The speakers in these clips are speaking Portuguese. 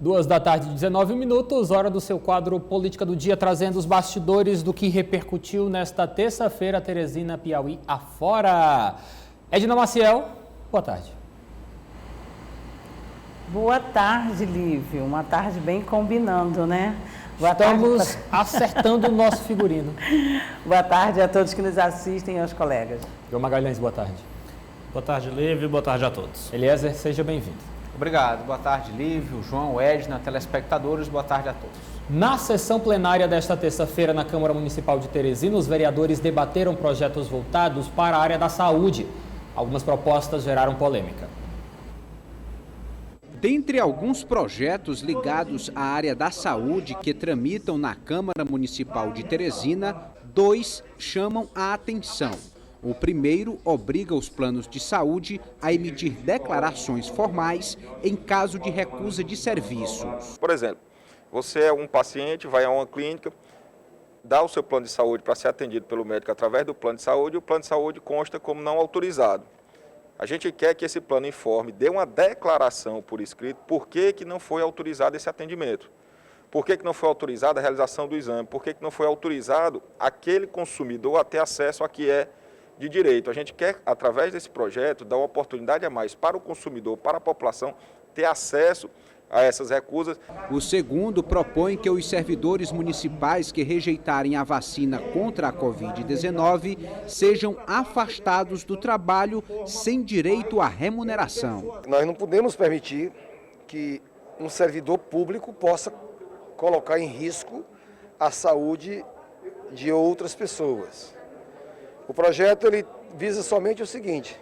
14h, 19 minutos, hora do seu quadro Política do Dia, trazendo os bastidores do que repercutiu nesta terça-feira, Teresina, Piauí, afora. Edna Maciel, boa tarde. Boa tarde, Lívio. Uma tarde bem combinando, né? Estamos acertando o nosso figurino. Boa tarde a todos que nos assistem e aos colegas. João Magalhães, boa tarde. Boa tarde, Lívio. Boa tarde a todos. Eliezer, seja bem-vindo. Obrigado. Boa tarde, Lívio, João, Edna, telespectadores. Boa tarde a todos. Na sessão plenária desta terça-feira na Câmara Municipal de Teresina, os vereadores debateram projetos voltados para a área da saúde. Algumas propostas geraram polêmica. Dentre alguns projetos ligados à área da saúde que tramitam na Câmara Municipal de Teresina, 2 chamam a atenção. O primeiro obriga os planos de saúde a emitir declarações formais em caso de recusa de serviços. Por exemplo, você é um paciente, vai a uma clínica, dá o seu plano de saúde para ser atendido pelo médico através do plano de saúde e o plano de saúde consta como não autorizado. A gente quer que esse plano informe, dê uma declaração por escrito, por que não foi autorizado esse atendimento. Por que não foi autorizada a realização do exame? Por que não foi autorizado aquele consumidor a ter acesso a que é de direito? A gente quer, através desse projeto, dar uma oportunidade a mais para o consumidor, para a população, ter acesso a essas recusas. O segundo propõe que os servidores municipais que rejeitarem a vacina contra a Covid-19 sejam afastados do trabalho sem direito à remuneração. Nós não podemos permitir que um servidor público possa colocar em risco a saúde de outras pessoas. O projeto ele visa somente o seguinte: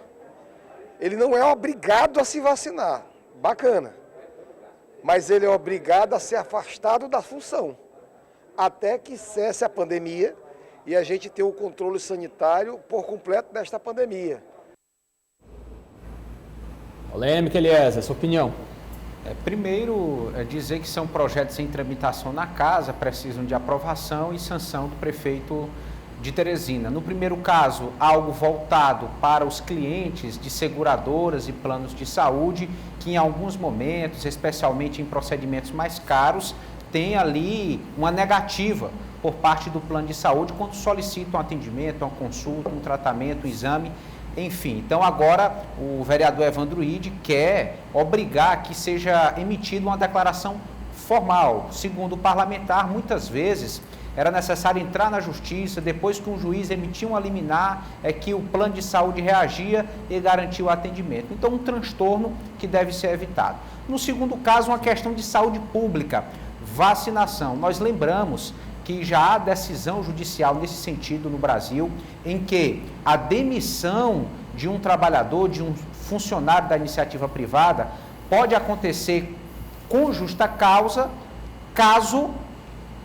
ele não é obrigado a se vacinar, bacana, mas ele é obrigado a ser afastado da função, até que cesse a pandemia e a gente tenha o controle sanitário por completo desta pandemia. Polêmica, Eliezer, sua opinião? Primeiro, dizer que são projetos em tramitação na casa, precisam de aprovação e sanção do prefeito de Teresina. No primeiro caso, algo voltado para os clientes de seguradoras e planos de saúde, que em alguns momentos, especialmente em procedimentos mais caros, tem ali uma negativa por parte do plano de saúde quando solicita um atendimento, uma consulta, um tratamento, um exame, enfim. Então agora o vereador Evandro Ide quer obrigar que seja emitida uma declaração formal. Segundo o parlamentar, muitas vezes era necessário entrar na justiça, depois que um juiz emitia uma liminar, é que o plano de saúde reagia e garantia o atendimento. Então, um transtorno que deve ser evitado. No segundo caso, uma questão de saúde pública, vacinação. Nós lembramos que já há decisão judicial nesse sentido no Brasil, em que a demissão de um trabalhador, de um funcionário da iniciativa privada, pode acontecer com justa causa, caso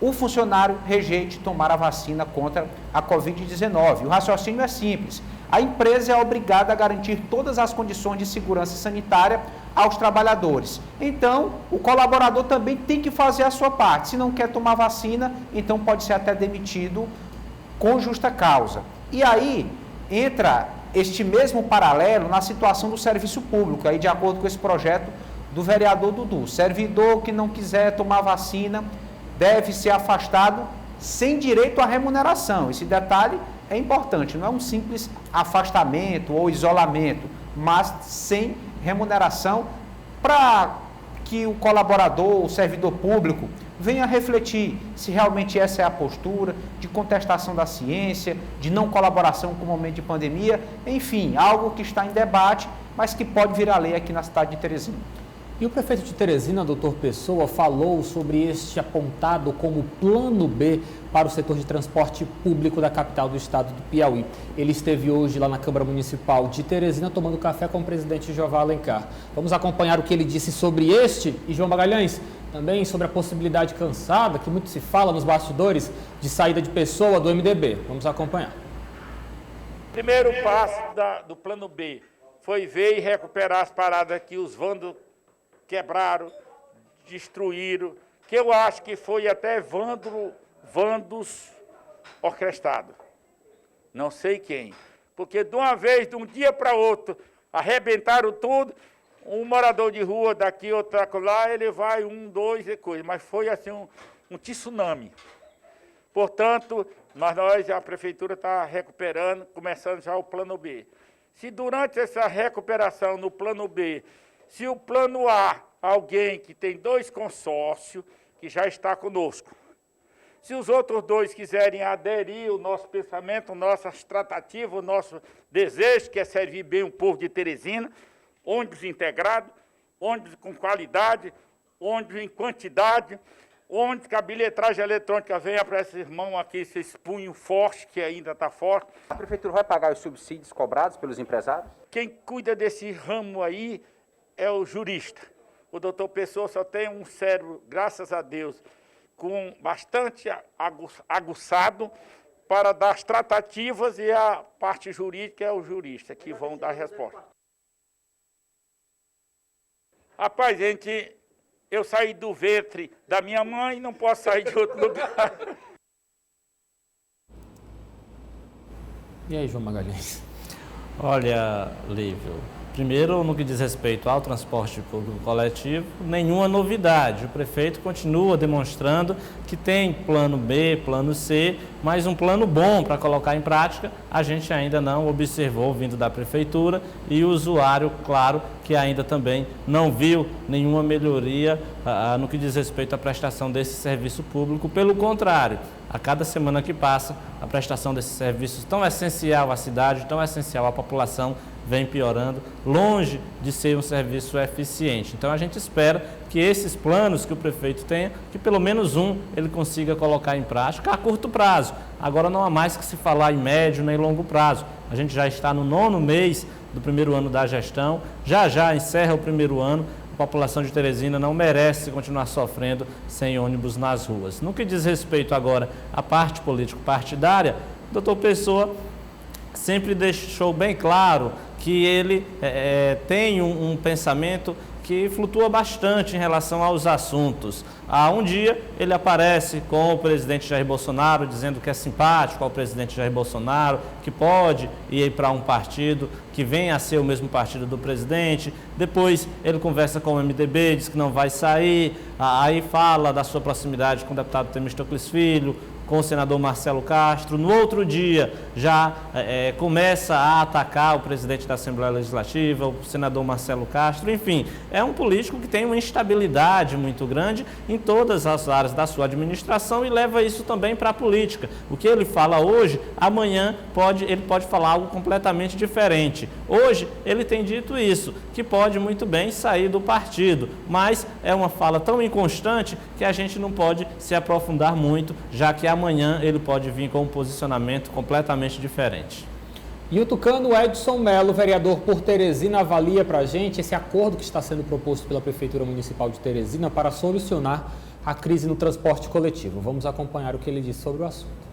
o funcionário rejeite tomar a vacina contra a Covid-19. O raciocínio é simples. A empresa é obrigada a garantir todas as condições de segurança sanitária aos trabalhadores. Então, o colaborador também tem que fazer a sua parte. Se não quer tomar vacina, então pode ser até demitido com justa causa. E aí entra este mesmo paralelo na situação do serviço público, aí de acordo com esse projeto do vereador Dudu. Servidor que não quiser tomar vacina deve ser afastado sem direito à remuneração. Esse detalhe é importante, não é um simples afastamento ou isolamento, mas sem remuneração, para que o colaborador, o servidor público, venha refletir se realmente essa é a postura de contestação da ciência, de não colaboração com o momento de pandemia, enfim, algo que está em debate, mas que pode virar lei aqui na cidade de Teresina. E o prefeito de Teresina, doutor Pessoa, falou sobre este apontado como plano B para o setor de transporte público da capital do estado do Piauí. Ele esteve hoje lá na Câmara Municipal de Teresina tomando café com o presidente Jeová Alencar. Vamos acompanhar o que ele disse sobre este e, João Magalhães, também sobre a possibilidade cansada, que muito se fala nos bastidores, de saída de Pessoa do MDB. Vamos acompanhar. Primeiro passo do plano B foi ver e recuperar as paradas que os vândalos quebraram, destruíram, que eu acho que foi até vândalos orquestrados. Não sei quem. Porque de uma vez, de um dia para outro, arrebentaram tudo Um morador de rua daqui, outro lá, ele vai 1, 2 e coisa, mas foi assim um tsunami. Portanto, a prefeitura está recuperando, começando já o plano B. Se durante essa recuperação no plano B, se o plano A, alguém que tem 2 consórcios, que já está conosco, se os outros 2 quiserem aderir ao nosso pensamento, nossas tratativas, o nosso desejo, que é servir bem o povo de Teresina, ônibus integrado, ônibus com qualidade, ônibus em quantidade, ônibus que a bilhetragem eletrônica venha para esses irmãos aqui, esse punho forte, que ainda está forte. A prefeitura vai pagar os subsídios cobrados pelos empresários? Quem cuida desse ramo aí é o jurista. O doutor Pessoa só tem um cérebro, graças a Deus, com bastante aguçado para dar as tratativas, e a parte jurídica é o jurista que vão dar a resposta. Rapaz, eu saí do ventre da minha mãe e não posso sair de outro lugar. E aí, João Magalhães? Olha, Lívio, primeiro, no que diz respeito ao transporte público coletivo, nenhuma novidade. O prefeito continua demonstrando que tem plano B, plano C, mas um plano bom para colocar em prática, a gente ainda não observou vindo da prefeitura, e o usuário, claro, que ainda também não viu nenhuma melhoria no que diz respeito à prestação desse serviço público. Pelo contrário, a cada semana que passa, a prestação desses serviços tão essencial à cidade, tão essencial à população, vem piorando, longe de ser um serviço eficiente. Então a gente espera que esses planos que o prefeito tenha, que pelo menos ele consiga colocar em prática a curto prazo. Agora não há mais que se falar em médio nem longo prazo. A gente já está no 9º mês do primeiro ano da gestão, já encerra o primeiro ano. A população de Teresina não merece continuar sofrendo sem ônibus nas ruas. No que diz respeito agora à parte político-partidária, o doutor Pessoa sempre deixou bem claro que ele tem um pensamento que flutua bastante em relação aos assuntos. Um dia ele aparece com o presidente Jair Bolsonaro, dizendo que é simpático ao presidente Jair Bolsonaro, que pode ir para um partido que venha a ser o mesmo partido do presidente. Depois ele conversa com o MDB, diz que não vai sair, aí fala da sua proximidade com o deputado Temístocles Filho, com o senador Marcelo Castro. No outro dia já começa a atacar o presidente da Assembleia Legislativa, o senador Marcelo Castro. Enfim, é um político que tem uma instabilidade muito grande em todas as áreas da sua administração e leva isso também para a política. O que ele fala hoje, amanhã ele pode falar algo completamente diferente. Hoje ele tem dito isso, que pode muito bem sair do partido, mas é uma fala tão inconstante que a gente não pode se aprofundar muito, já que amanhã ele pode vir com um posicionamento completamente diferente. E o tucano Edson Melo, vereador por Teresina, avalia para a gente esse acordo que está sendo proposto pela Prefeitura Municipal de Teresina para solucionar a crise no transporte coletivo. Vamos acompanhar o que ele disse sobre o assunto.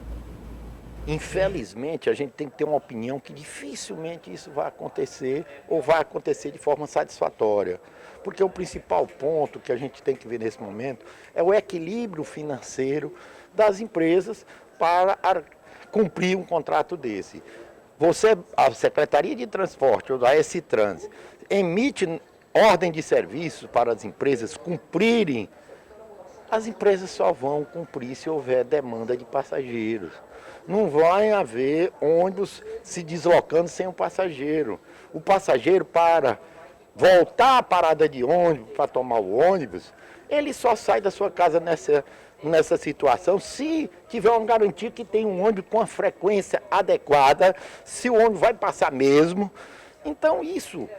Infelizmente, a gente tem que ter uma opinião que dificilmente isso vai acontecer ou vai acontecer de forma satisfatória. Porque o principal ponto que a gente tem que ver nesse momento é o equilíbrio financeiro das empresas para cumprir um contrato desse. A Secretaria de Transporte ou da S-Trans emite ordem de serviço para as empresas cumprirem. As empresas só vão cumprir se houver demanda de passageiros. Não vai haver ônibus se deslocando sem um passageiro. O passageiro, para voltar à parada de ônibus, para tomar o ônibus, ele só sai da sua casa nessa situação se tiver uma garantia que tem um ônibus com a frequência adequada, se o ônibus vai passar mesmo. Então isso,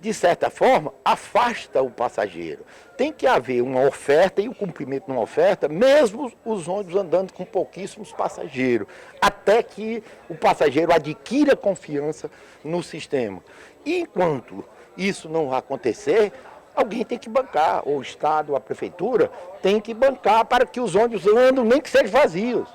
de certa forma, afasta o passageiro. Tem que haver uma oferta e o cumprimento de uma oferta, mesmo os ônibus andando com pouquíssimos passageiros, até que o passageiro adquira confiança no sistema. E enquanto isso não acontecer, alguém tem que bancar, ou o Estado, ou a Prefeitura, tem que bancar para que os ônibus andem, nem que sejam vazios.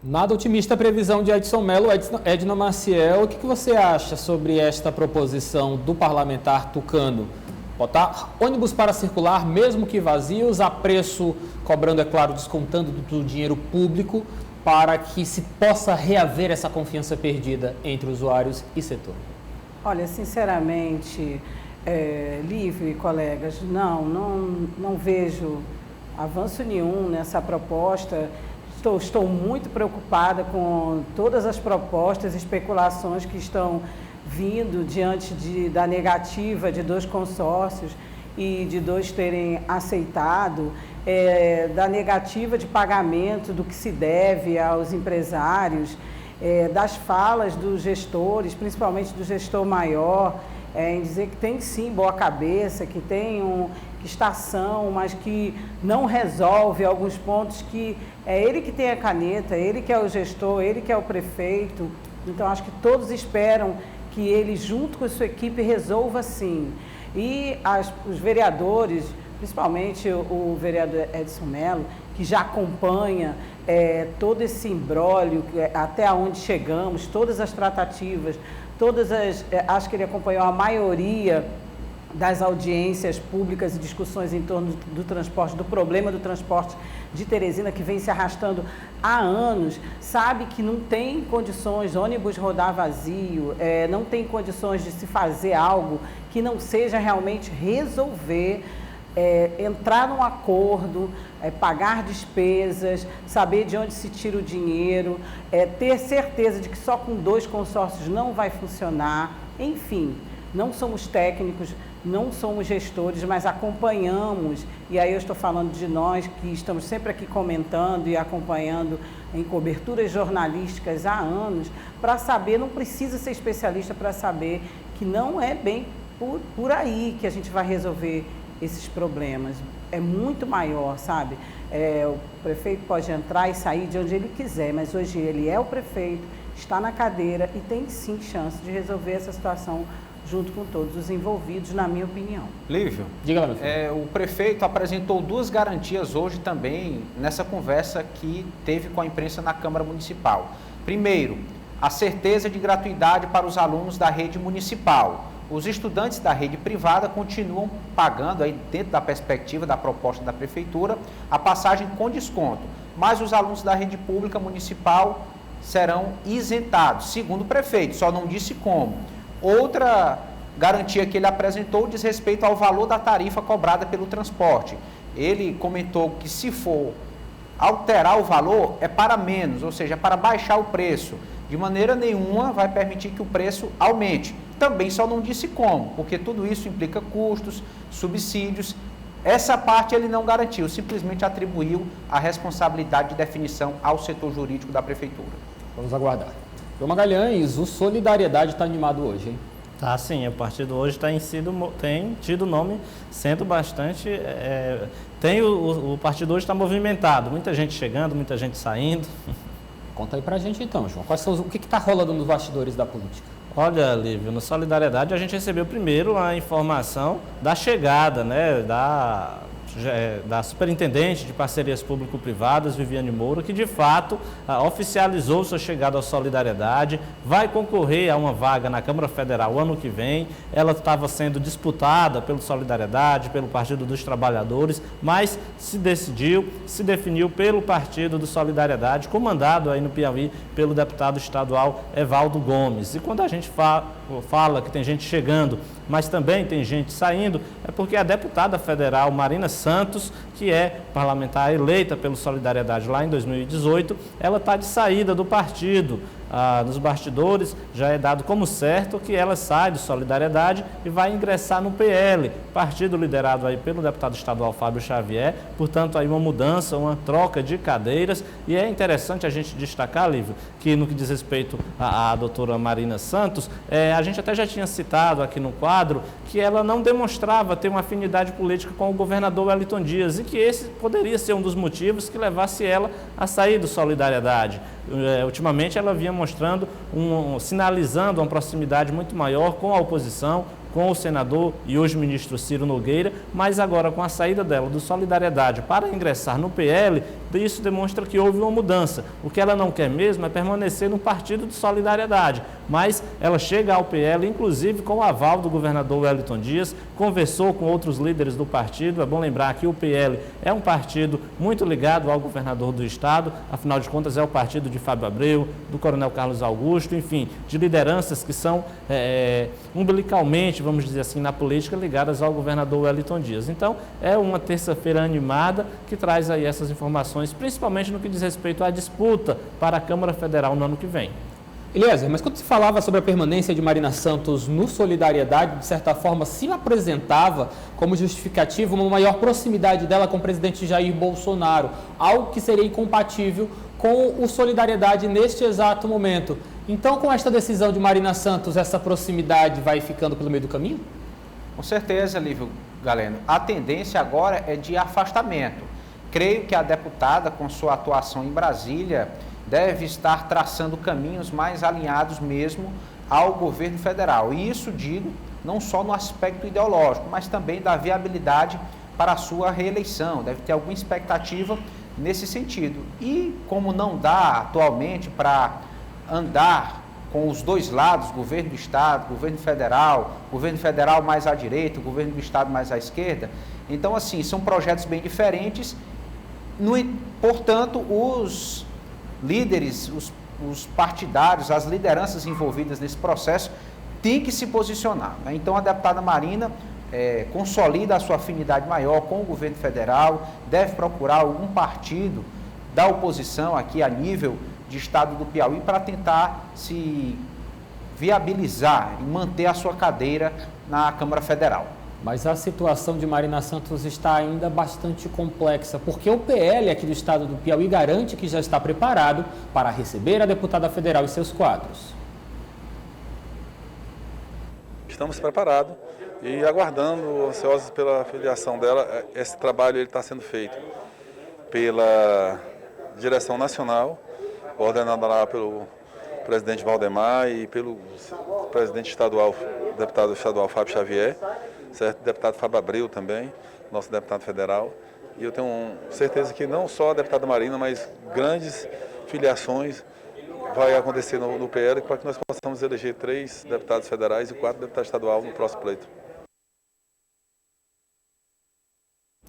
Nada otimista a previsão de Edson Melo. Edna Maciel, o que você acha sobre esta proposição do parlamentar tucano? Botar ônibus para circular, mesmo que vazios, a preço, cobrando, é claro, descontando do dinheiro público, para que se possa reaver essa confiança perdida entre usuários e setor. Olha, sinceramente, Lívio e colegas, não vejo avanço nenhum nessa proposta. Estou muito preocupada com todas as propostas e especulações que estão vindo diante da negativa de 2 consórcios e de 2 terem aceitado, da negativa de pagamento do que se deve aos empresários, das falas dos gestores, principalmente do gestor maior, em dizer que tem sim boa cabeça, que está são, mas que não resolve alguns pontos que é ele que tem a caneta, ele que é o gestor, ele que é o prefeito. Então, acho que todos esperam que ele, junto com a sua equipe, resolva sim. E os vereadores, principalmente o vereador Edson Mello, que já acompanha todo esse imbróglio, até onde chegamos, todas as tratativas, acho que ele acompanhou a maioria das audiências públicas e discussões em torno do transporte, do problema do transporte de Teresina, que vem se arrastando há anos, sabe que não tem condições de ônibus rodar vazio, não tem condições de se fazer algo que não seja realmente resolver, entrar num acordo, pagar despesas, saber de onde se tira o dinheiro, ter certeza de que só com 2 consórcios não vai funcionar. Enfim, não somos técnicos, não somos gestores, mas acompanhamos, e aí eu estou falando de nós que estamos sempre aqui comentando e acompanhando em coberturas jornalísticas há anos, para saber, não precisa ser especialista para saber que não é bem por aí que a gente vai resolver esses problemas. É muito maior, sabe? O prefeito pode entrar e sair de onde ele quiser, mas hoje ele é o prefeito, está na cadeira e tem sim chance de resolver essa situação junto com todos os envolvidos, na minha opinião. Lívio, diga lá, meu filho. O prefeito apresentou 2 garantias hoje também nessa conversa que teve com a imprensa na Câmara Municipal. Primeiro, a certeza de gratuidade para os alunos da rede municipal. Os estudantes da rede privada continuam pagando, aí dentro da perspectiva da proposta da Prefeitura, a passagem com desconto, mas os alunos da rede pública municipal serão isentados, segundo o prefeito, só não disse como. Outra garantia que ele apresentou diz respeito ao valor da tarifa cobrada pelo transporte. Ele comentou que se for alterar o valor é para menos, ou seja, para baixar o preço. De maneira nenhuma vai permitir que o preço aumente. Também só não disse como, porque tudo isso implica custos, subsídios. Essa parte ele não garantiu, simplesmente atribuiu a responsabilidade de definição ao setor jurídico da Prefeitura. Vamos aguardar. João Magalhães, o Solidariedade está animado hoje, hein? Tá sim, o partido hoje tem tido nome sendo bastante... o partido hoje está movimentado, muita gente chegando, muita gente saindo. Conta aí pra gente então, João. O que está rolando nos bastidores da política? Olha, Lívio, no Solidariedade a gente recebeu primeiro a informação da chegada, né, da superintendente de parcerias público-privadas, Viviane Moura, que de fato oficializou sua chegada ao Solidariedade, vai concorrer a uma vaga na Câmara Federal ano que vem. Ela estava sendo disputada pelo Solidariedade, pelo Partido dos Trabalhadores, mas se definiu pelo Partido do Solidariedade, comandado aí no Piauí pelo deputado estadual Evaldo Gomes. E quando a gente fala que tem gente chegando, mas também tem gente saindo, é porque a deputada federal Marina Santos, que é parlamentar eleita pelo Solidariedade lá em 2018, ela está de saída do partido. Nos bastidores já é dado como certo que ela sai do Solidariedade e vai ingressar no PL, partido liderado aí pelo deputado estadual Fábio Xavier. Portanto, aí uma mudança, uma troca de cadeiras. E é interessante a gente destacar, Lívio, que no que diz respeito à doutora Marina Santos, a gente até já tinha citado aqui no quadro que ela não demonstrava ter uma afinidade política com o governador Wellington Dias e que esse poderia ser um dos motivos que levasse ela a sair do Solidariedade. Ultimamente ela vinha mostrando, sinalizando uma proximidade muito maior com a oposição, com o senador e hoje ministro Ciro Nogueira, mas agora com a saída dela do Solidariedade para ingressar no PL, isso demonstra que houve uma mudança. O que ela não quer mesmo é permanecer no Partido de Solidariedade, mas ela chega ao PL, inclusive com o aval do governador Wellington Dias, conversou com outros líderes do partido. É bom lembrar que o PL é um partido muito ligado ao governador do estado, afinal de contas é o partido de Fábio Abreu, do coronel Carlos Augusto, enfim, de lideranças que são umbilicalmente, vamos dizer assim, na política ligadas ao governador Wellington Dias. Então, é uma terça-feira animada que traz aí essas informações, principalmente no que diz respeito à disputa para a Câmara Federal no ano que vem. Eliezer, mas quando se falava sobre a permanência de Marina Santos no Solidariedade, de certa forma se apresentava como justificativa uma maior proximidade dela com o presidente Jair Bolsonaro, algo que seria incompatível com o Solidariedade neste exato momento. Então, com esta decisão de Marina Santos, essa proximidade vai ficando pelo meio do caminho? Com certeza, Lívio Galeno. A tendência agora é de afastamento. Creio que a deputada, com sua atuação em Brasília, deve estar traçando caminhos mais alinhados mesmo ao governo federal. E isso digo não só no aspecto ideológico, mas também da viabilidade para a sua reeleição. Deve ter alguma expectativa nesse sentido. E como não dá atualmente para andar com os dois lados, governo do estado, governo federal mais à direita, governo do estado mais à esquerda, então assim, são projetos bem diferentes. Portanto, os líderes, os partidários, as lideranças envolvidas nesse processo têm que se posicionar, né? Então a deputada Marina consolida a sua afinidade maior com o governo federal, deve procurar algum partido da oposição aqui a nível de estado do Piauí para tentar se viabilizar e manter a sua cadeira na Câmara Federal. Mas a situação de Marina Santos está ainda bastante complexa, porque o PL aqui do estado do Piauí garante que já está preparado para receber a deputada federal e seus quadros. Estamos preparados e aguardando, ansiosos pela filiação dela. Esse trabalho está sendo feito pela direção nacional, ordenada lá pelo presidente Valdemar e pelo presidente estadual, deputado estadual Fábio Xavier, certo? Deputado Fábio Abreu também, nosso deputado federal. E eu tenho certeza que não só a deputada Marina, mas grandes filiações vai acontecer no PL para que nós possamos eleger 3 deputados federais e 4 deputados estaduais no próximo pleito.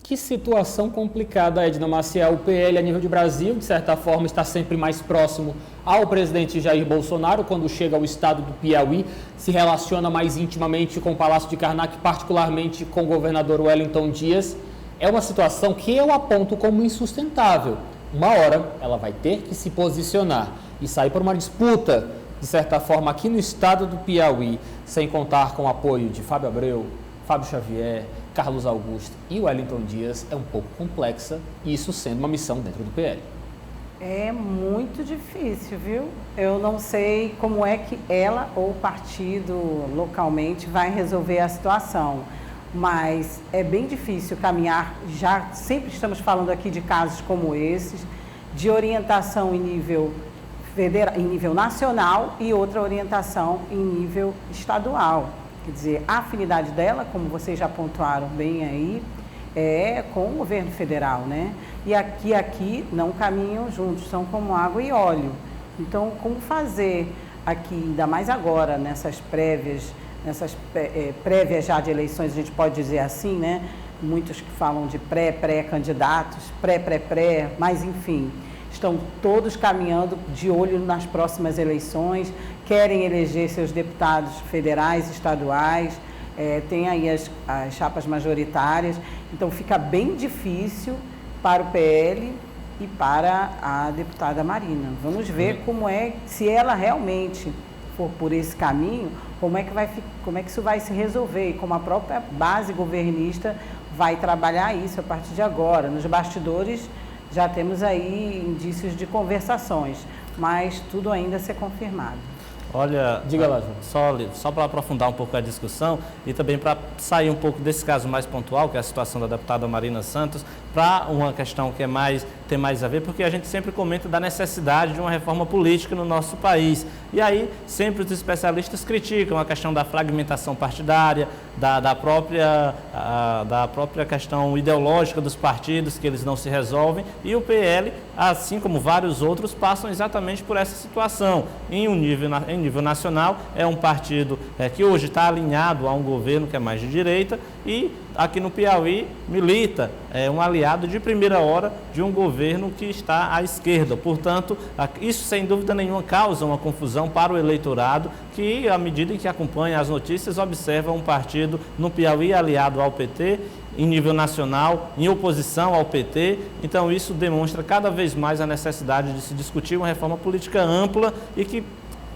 Que situação complicada, Edna Maciel. O PL, a nível de Brasil, de certa forma, está sempre mais próximo ao presidente Jair Bolsonaro. Quando chega ao estado do Piauí, se relaciona mais intimamente com o Palácio de Karnak, particularmente com o governador Wellington Dias. É uma situação que eu aponto como insustentável. Uma hora, ela vai ter que se posicionar e sair por uma disputa, de certa forma, aqui no estado do Piauí, sem contar com o apoio de Fábio Abreu, Fábio Xavier, Carlos Augusto e Wellington Dias, é um pouco complexa, isso sendo uma missão dentro do PL. É muito difícil, viu? Eu não sei como é que ela ou o partido localmente vai resolver a situação, mas é bem difícil caminhar. Já sempre estamos falando aqui de casos como esses, de orientação em nível federal, em nível nacional e outra orientação em nível estadual. Quer dizer, a afinidade dela, como vocês já pontuaram bem aí, é com o governo federal, né? E aqui não caminham juntos, são como água e óleo. Então, como fazer aqui, ainda mais agora, nessas prévias já de eleições, a gente pode dizer assim, né? Muitos que falam de pré-candidatos, pré, mas enfim, estão todos caminhando de olho nas próximas eleições, querem eleger seus deputados federais, estaduais, tem aí as chapas majoritárias, então fica bem difícil para o PL e para a deputada Marina. Vamos ver como é, se ela realmente for por esse caminho, como é que isso vai se resolver e como a própria base governista vai trabalhar isso a partir de agora. Nos bastidores já temos aí indícios de conversações, mas tudo ainda a ser confirmado. Olha, diga lá, João. Só para aprofundar um pouco a discussão e também para sair um pouco desse caso mais pontual, que é a situação da deputada Marina Santos, para uma questão que tem mais a ver, porque a gente sempre comenta da necessidade de uma reforma política no nosso país. E aí, sempre os especialistas criticam a questão da fragmentação partidária, da própria questão ideológica dos partidos, que eles não se resolvem, e o PL, assim como vários outros, passam exatamente por essa situação, em em nível nacional, é um partido que hoje está alinhado a um governo que é mais de direita e aqui no Piauí milita, é um aliado de primeira hora de um governo que está à esquerda. Portanto, isso sem dúvida nenhuma causa uma confusão para o eleitorado que, à medida em que acompanha as notícias, observa um partido no Piauí aliado ao PT, em nível nacional, em oposição ao PT. Então isso demonstra cada vez mais a necessidade de se discutir uma reforma política ampla e que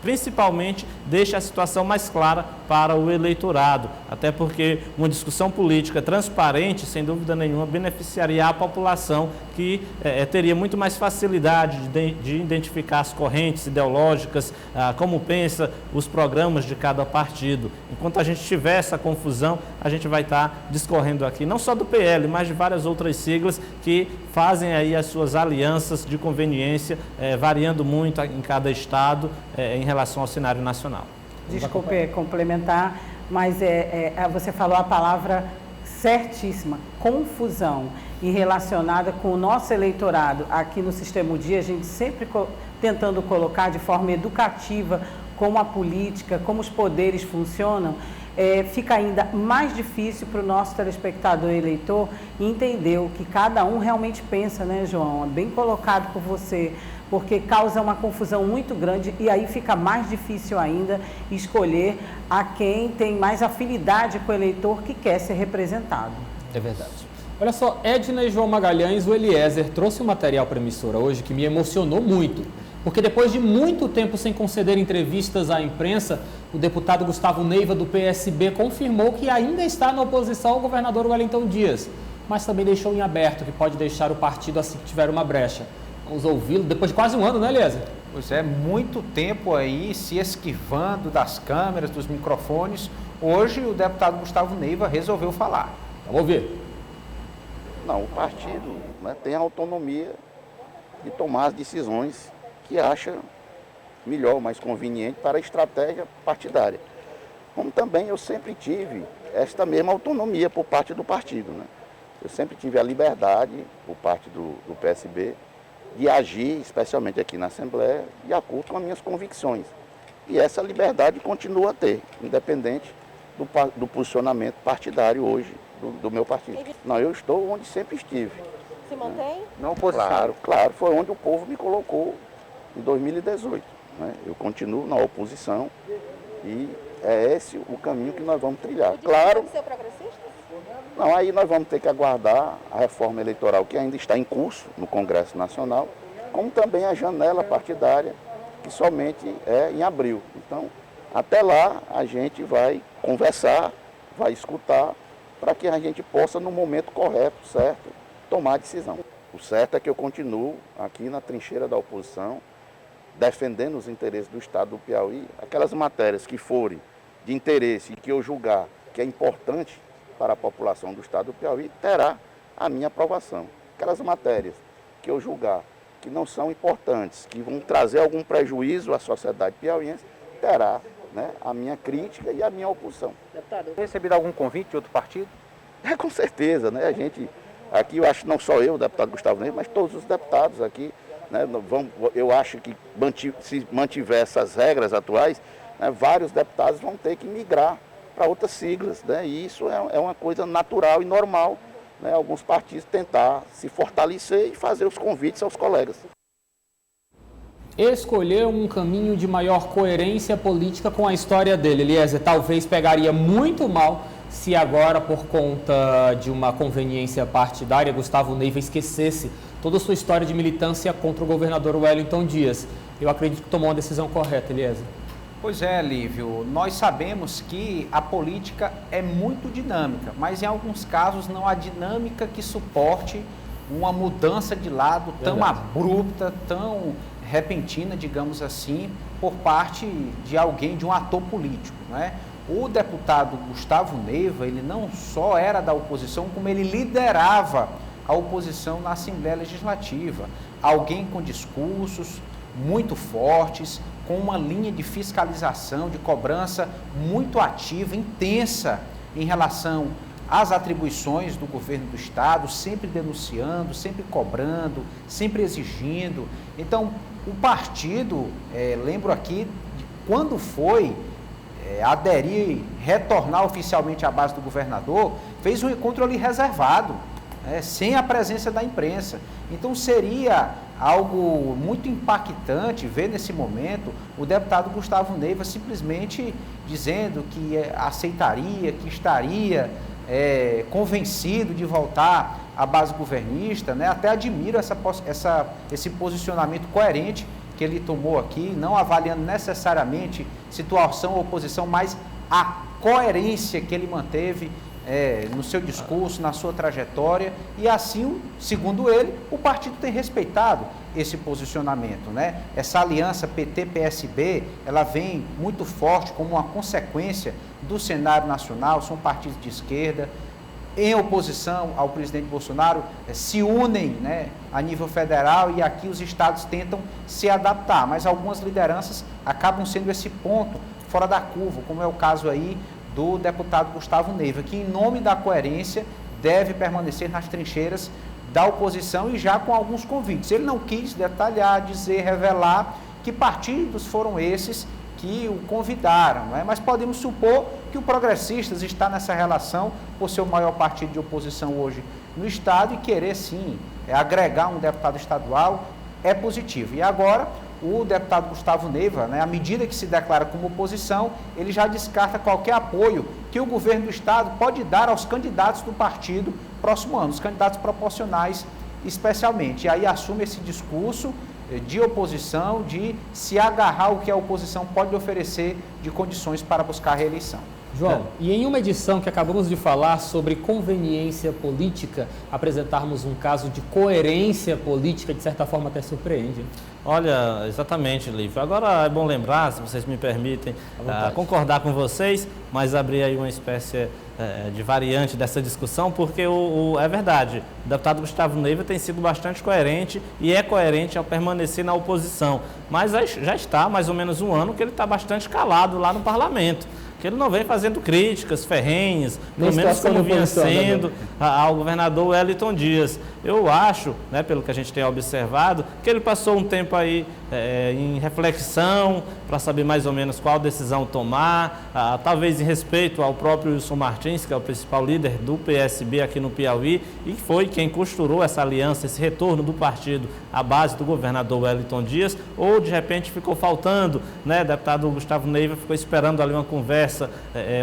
principalmente deixa a situação mais clara para o eleitorado, até porque uma discussão política transparente, sem dúvida nenhuma, beneficiaria a população que teria muito mais facilidade de identificar as correntes ideológicas, como pensa os programas de cada partido. Enquanto a gente tiver essa confusão, a gente vai estar discorrendo aqui, não só do PL, mas de várias outras siglas que fazem aí as suas alianças de conveniência, variando muito em cada estado em relação ao cenário nacional. Desculpe complementar, mas você falou a palavra certíssima, confusão, e relacionada com o nosso eleitorado. Aqui no Sistema O Dia, a gente sempre tentando colocar de forma educativa como a política, como os poderes funcionam, fica ainda mais difícil para o nosso telespectador e eleitor entender o que cada um realmente pensa, né, João? É bem colocado por você, porque causa uma confusão muito grande e aí fica mais difícil ainda escolher a quem tem mais afinidade com o eleitor que quer ser representado. É verdade. Olha só, Edna e João Magalhães, o Eliezer trouxe um material para a emissora hoje que me emocionou muito, porque depois de muito tempo sem conceder entrevistas à imprensa, o deputado Gustavo Neiva, do PSB, confirmou que ainda está na oposição ao governador Wellington Dias, mas também deixou em aberto que pode deixar o partido assim que tiver uma brecha. Vamos ouvi-lo depois de quase um ano, né, Eliezer? Pois é, muito tempo aí se esquivando das câmeras, dos microfones. Hoje o deputado Gustavo Neiva resolveu falar. Vamos ouvir. Não, o partido, né, tem a autonomia de tomar as decisões que acha melhor, mais conveniente para a estratégia partidária. Como também eu sempre tive esta mesma autonomia por parte do partido, né? Eu sempre tive a liberdade, por parte do PSB, de agir, especialmente aqui na Assembleia, de acordo com as minhas convicções. E essa liberdade continua a ter, independente do posicionamento partidário hoje do meu partido. Não, eu estou onde sempre estive. Se mantém? Na oposição. Claro, foi onde o povo me colocou em 2018. Né? Eu continuo na oposição e é esse o caminho que nós vamos trilhar. Claro. Ser progressista? Não, aí nós vamos ter que aguardar a reforma eleitoral que ainda está em curso no Congresso Nacional, como também a janela partidária, que somente é em abril. Então, até lá a gente vai conversar, vai escutar, para que a gente possa, no momento correto, certo, tomar a decisão. O certo é que eu continuo aqui na trincheira da oposição, defendendo os interesses do Estado do Piauí. Aquelas matérias que forem de interesse e que eu julgar que é importante para a população do Estado do Piauí, terá a minha aprovação. Aquelas matérias que eu julgar que não são importantes, que vão trazer algum prejuízo à sociedade piauiense, terá, né, a minha crítica e a minha oposição. Deputado, recebido algum convite de outro partido? Com certeza, né? A gente, aqui eu acho, não só eu, o deputado Gustavo Neiva, mas todos os deputados aqui, né, eu acho que se mantiver essas regras atuais, né, vários deputados vão ter que migrar para outras siglas, né? E isso é uma coisa natural e normal, né? Alguns partidos tentar se fortalecer e fazer os convites aos colegas. Escolheu um caminho de maior coerência política com a história dele. Eliezer, talvez pegaria muito mal se agora, por conta de uma conveniência partidária, Gustavo Neiva esquecesse toda a sua história de militância contra o governador Wellington Dias. Eu acredito que tomou uma decisão correta, Eliezer. Pois é, Lívio, nós sabemos que a política é muito dinâmica, mas em alguns casos não há dinâmica que suporte uma mudança de lado tão abrupta, tão repentina, digamos assim, por parte de alguém, de um ator político, não é? O deputado Gustavo Neiva, ele não só era da oposição, como ele liderava a oposição na Assembleia Legislativa. Alguém com discursos muito fortes, com uma linha de fiscalização, de cobrança muito ativa, intensa em relação às atribuições do governo do Estado, sempre denunciando, sempre cobrando, sempre exigindo. Então, o partido, lembro aqui quando foi aderir, retornar oficialmente à base do governador, fez um encontro ali reservado, sem a presença da imprensa. Então seria algo muito impactante ver nesse momento o deputado Gustavo Neiva simplesmente dizendo que aceitaria, que estaria convencido de voltar à base governista, né? Até admiro esse posicionamento coerente que ele tomou aqui, não avaliando necessariamente situação ou oposição, mas a coerência que ele manteve no seu discurso, na sua trajetória, e assim, segundo ele, o partido tem respeitado esse posicionamento, né? Essa aliança PT-PSB, ela vem muito forte como uma consequência do cenário nacional, são partidos de esquerda, em oposição ao presidente Bolsonaro, se unem, né, a nível federal, e aqui os estados tentam se adaptar, mas algumas lideranças acabam sendo esse ponto fora da curva, como é o caso aí do deputado Gustavo Neiva, que em nome da coerência deve permanecer nas trincheiras da oposição e já com alguns convites. Ele não quis detalhar, dizer, revelar que partidos foram esses que o convidaram, não é? Mas podemos supor que o Progressistas está nessa relação por ser o maior partido de oposição hoje no estado e querer sim agregar um deputado estadual é positivo. E agora o deputado Gustavo Neiva, né, à medida que se declara como oposição, ele já descarta qualquer apoio que o governo do estado pode dar aos candidatos do partido próximo ano, os candidatos proporcionais especialmente. E aí assume esse discurso de oposição, de se agarrar ao que a oposição pode oferecer de condições para buscar a reeleição. João, e em uma edição que acabamos de falar sobre conveniência política, apresentarmos um caso de coerência política, de certa forma até surpreende. Olha, exatamente, Lívio. Agora é bom lembrar, se vocês me permitem, concordar com vocês, mas abrir aí uma espécie de variante dessa discussão, porque é verdade, o deputado Gustavo Neiva tem sido bastante coerente e é coerente ao permanecer na oposição, mas já está mais ou menos um ano que ele está bastante calado lá no parlamento, que ele não vem fazendo críticas ferrenhas, pelo menos como vinha sendo ao governador Wellington Dias. Eu acho, né, pelo que a gente tem observado, que ele passou um tempo aí em reflexão para saber mais ou menos qual decisão tomar, talvez em respeito ao próprio Wilson Martins, que é o principal líder do PSB aqui no Piauí, e foi quem costurou essa aliança, esse retorno do partido à base do governador Wellington Dias, ou de repente ficou faltando, né, deputado Gustavo Neiva ficou esperando ali uma conversa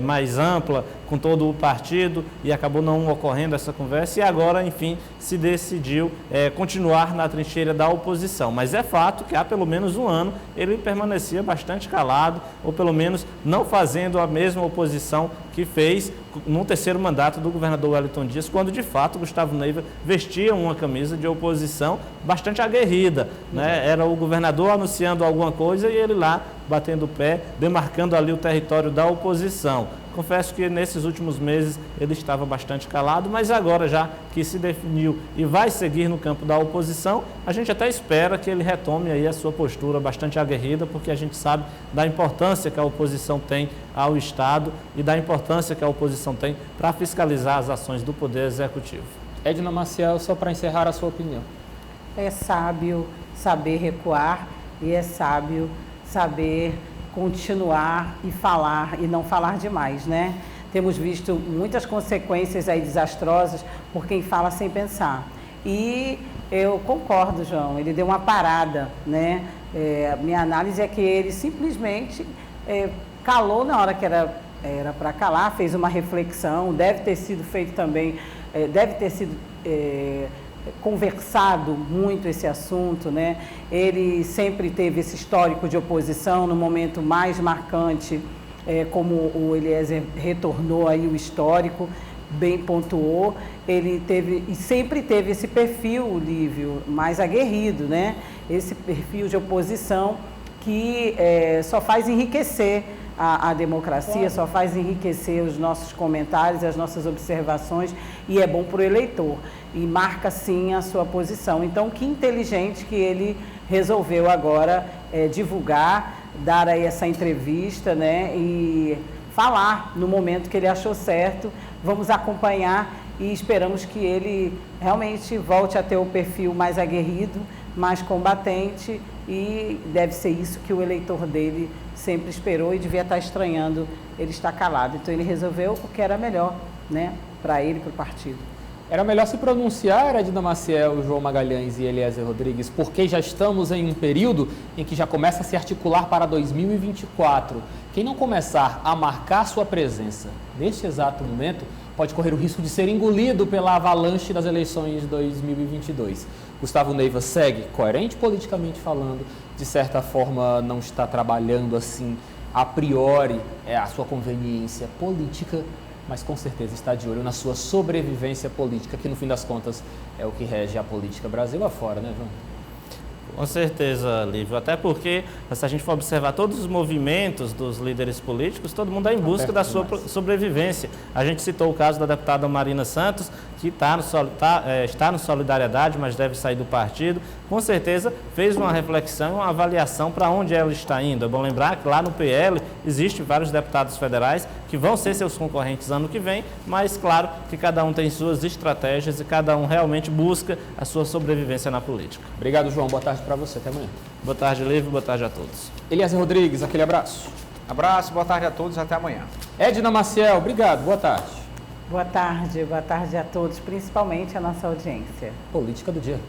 mais ampla com todo o partido e acabou não ocorrendo essa conversa, e agora, enfim, se decidiu continuar na trincheira da oposição. Mas é fato que há pelo menos um ano ele permanecia bastante calado, ou pelo menos não fazendo a mesma oposição que fez no terceiro mandato do governador Wellington Dias, quando de fato Gustavo Neiva vestia uma camisa de oposição bastante aguerrida, né? Era o governador anunciando alguma coisa e ele lá batendo o pé, demarcando ali o território da oposição. Confesso que nesses últimos meses ele estava bastante calado, mas agora já que se definiu e vai seguir no campo da oposição, a gente até espera que ele retome aí a sua postura bastante aguerrida, porque a gente sabe da importância que a oposição tem ao Estado e da importância que a oposição tem para fiscalizar as ações do Poder Executivo. Edna Maciel, só para encerrar a sua opinião. É sábio saber recuar e é sábio saber continuar e falar e não falar demais, né? Temos visto muitas consequências aí desastrosas por quem fala sem pensar. E eu concordo, João, ele deu uma parada, né? Minha análise é que ele simplesmente calou na hora que era para calar, fez uma reflexão, deve ter sido feito também, deve ter sido conversado muito esse assunto, né? Ele sempre teve esse histórico de oposição, no momento mais marcante, como o Eliezer retornou aí o histórico, bem pontuou, ele teve e sempre teve esse perfil, Lívio, mais aguerrido, né? Esse perfil de oposição que só faz enriquecer a democracia, só faz enriquecer os nossos comentários, as nossas observações, e é bom para o eleitor, e marca sim a sua posição. Então, que inteligente que ele resolveu agora divulgar, dar aí essa entrevista, né, e falar no momento que ele achou certo. Vamos acompanhar e esperamos que ele realmente volte a ter o perfil mais aguerrido, mais combatente, e deve ser isso que o eleitor dele sempre esperou e devia estar estranhando ele estar calado. Então ele resolveu o que era melhor, né, para ele e para o partido. Era melhor se pronunciar, Edna Maciel, João Magalhães e Eliezer Rodrigues, porque já estamos em um período em que já começa a se articular para 2024. Quem não começar a marcar sua presença neste exato momento pode correr o risco de ser engolido pela avalanche das eleições de 2022. Gustavo Neiva segue coerente politicamente falando, de certa forma não está trabalhando assim a priori a sua conveniência política, mas com certeza está de olho na sua sobrevivência política, que no fim das contas é o que rege a política Brasil afora, né, João? Com certeza, Lívio, até porque se a gente for observar todos os movimentos dos líderes políticos, todo mundo é em busca da sua sobrevivência. A gente citou o caso da deputada Marina Santos, que está no Solidariedade, mas deve sair do partido. Com certeza fez uma reflexão, uma avaliação para onde ela está indo. É bom lembrar que lá no PL existem vários deputados federais que vão ser seus concorrentes ano que vem, mas claro que cada um tem suas estratégias e cada um realmente busca a sua sobrevivência na política. Obrigado, João. Boa tarde para você. Até amanhã. Boa tarde, Lívio. Boa tarde a todos. Eliezer Rodrigues, aquele abraço. Abraço, boa tarde a todos. Até amanhã. Edna Maciel, obrigado. Boa tarde. Boa tarde a todos, principalmente a nossa audiência. Política do dia.